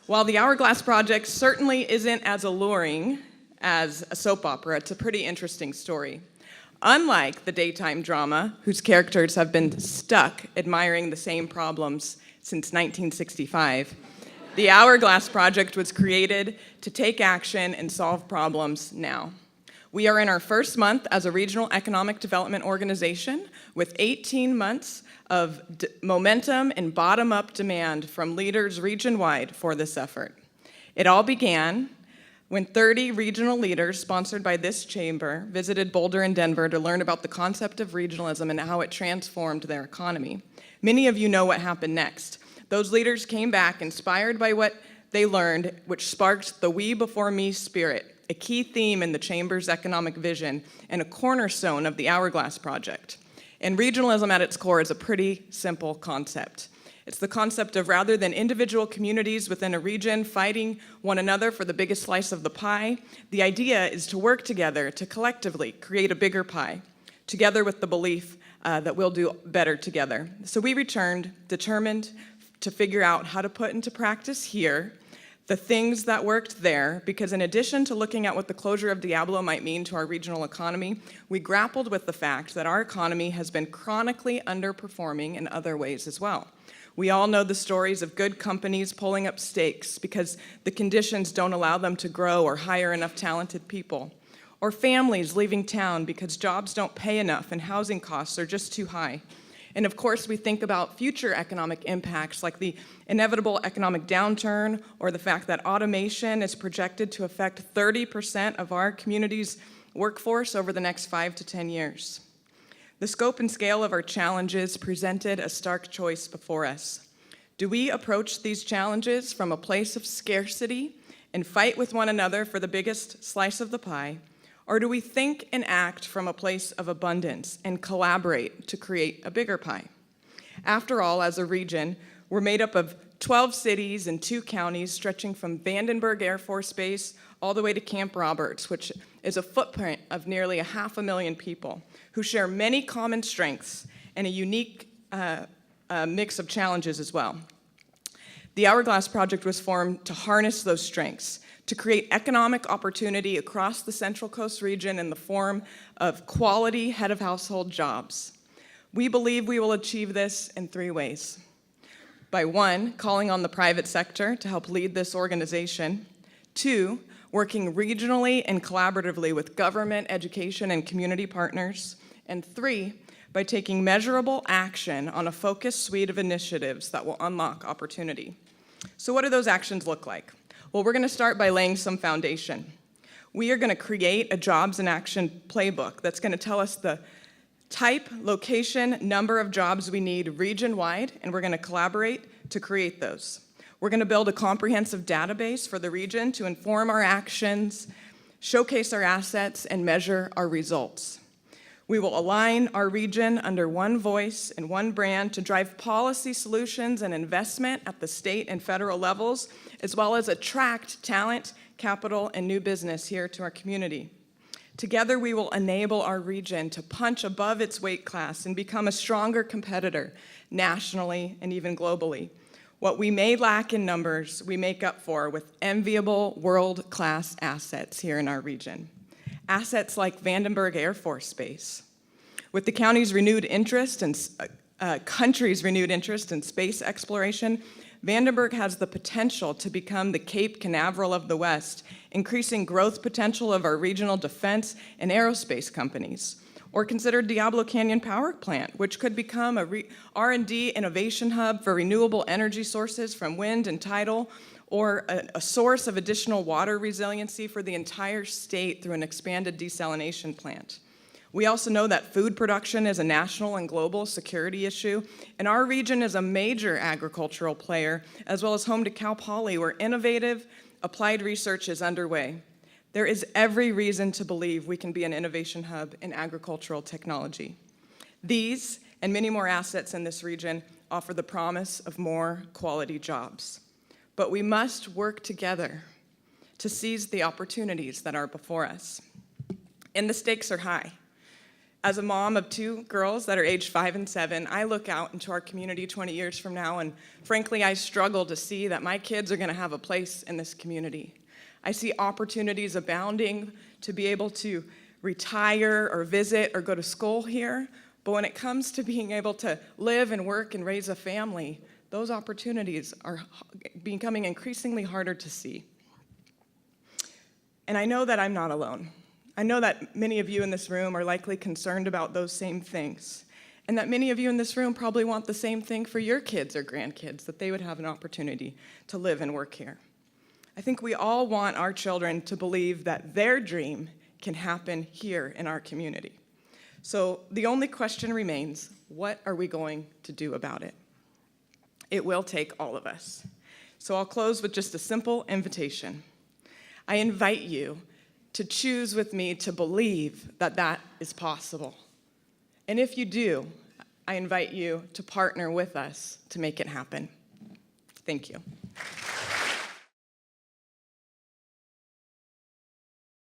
While the Hourglass Project certainly isn't as alluring as a soap opera, it's a pretty interesting story. Unlike the daytime drama, whose characters have been stuck admiring the same problems since 1965, the Hourglass Project was created to take action and solve problems now. We are in our first month as a regional economic development organization with 18 months of momentum and bottom-up demand from leaders region-wide for this effort. It all began when 30 regional leaders sponsored by this chamber visited Boulder and Denver to learn about the concept of regionalism and how it transformed their economy. Many of you know what happened next. Those leaders came back inspired by what they learned, which sparked the we before me spirit, a key theme in the chamber's economic vision and a cornerstone of the Hourglass Project. And regionalism at its core is a pretty simple concept. It's the concept of rather than individual communities within a region fighting one another for the biggest slice of the pie, the idea is to work together to collectively create a bigger pie, together with the belief that we'll do better together. So we returned, determined to figure out how to put into practice here the things that worked there, because in addition to looking at what the closure of Diablo might mean to our regional economy, we grappled with the fact that our economy has been chronically underperforming in other ways as well. We all know the stories of good companies pulling up stakes because the conditions don't allow them to grow or hire enough talented people, or families leaving town because jobs don't pay enough and housing costs are just too high. And of course, we think about future economic impacts like the inevitable economic downturn or the fact that automation is projected to affect 30% of our community's workforce over the next 5 to 10 years. The scope and scale of our challenges presented a stark choice before us. Do we approach these challenges from a place of scarcity and fight with one another for the biggest slice of the pie, or do we think and act from a place of abundance and collaborate to create a bigger pie? After all, as a region, we're made up of 12 cities and 2 counties stretching from Vandenberg Air Force Base all the way to Camp Roberts, which is a footprint of nearly 500,000 people who share many common strengths and a unique mix of challenges as well. The Hourglass Project was formed to harness those strengths, to create economic opportunity across the Central Coast region in the form of quality head-of-household jobs. We believe we will achieve this in 3 ways. By 1, calling on the private sector to help lead this organization. 2, working regionally and collaboratively with government, education, and community partners. And 3, by taking measurable action on a focused suite of initiatives that will unlock opportunity. So what do those actions look like? Well, we're going to start by laying some foundation. We are going to create a jobs in action playbook that's going to tell us the type, location, number of jobs we need region-wide, and we're going to collaborate to create those. We're going to build a comprehensive database for the region to inform our actions, showcase our assets, and measure our results. We will align our region under one voice and one brand to drive policy solutions and investment at the state and federal levels, as well as attract talent, capital, and new business here to our community. Together, we will enable our region to punch above its weight class and become a stronger competitor nationally and even globally. What we may lack in numbers, we make up for with enviable world-class assets here in our region. Assets like Vandenberg Air Force Base. With the county's renewed interest and country's renewed interest in space exploration, Vandenberg has the potential to become the Cape Canaveral of the West, increasing growth potential of our regional defense and aerospace companies. Or consider Diablo Canyon Power Plant, which could become a R&D innovation hub for renewable energy sources from wind and tidal, or a source of additional water resiliency for the entire state through an expanded desalination plant. We also know that food production is a national and global security issue, and our region is a major agricultural player, as well as home to Cal Poly, where innovative applied research is underway. There is every reason to believe we can be an innovation hub in agricultural technology. These and many more assets in this region offer the promise of more quality jobs. But we must work together to seize the opportunities that are before us. And the stakes are high. As a mom of 2 girls that are aged 5 and 7, I look out into our community 20 years from now, and frankly, I struggle to see that my kids are going to have a place in this community. I see opportunities abounding to be able to retire or visit or go to school here, but when it comes to being able to live and work and raise a family, those opportunities are becoming increasingly harder to see. And I know that I'm not alone. I know that many of you in this room are likely concerned about those same things, and that many of you in this room probably want the same thing for your kids or grandkids, that they would have an opportunity to live and work here. I think we all want our children to believe that their dream can happen here in our community. So the only question remains, what are we going to do about it? It will take all of us. So I'll close with just a simple invitation. I invite you to choose with me to believe that that is possible. And if you do, I invite you to partner with us to make it happen. Thank you.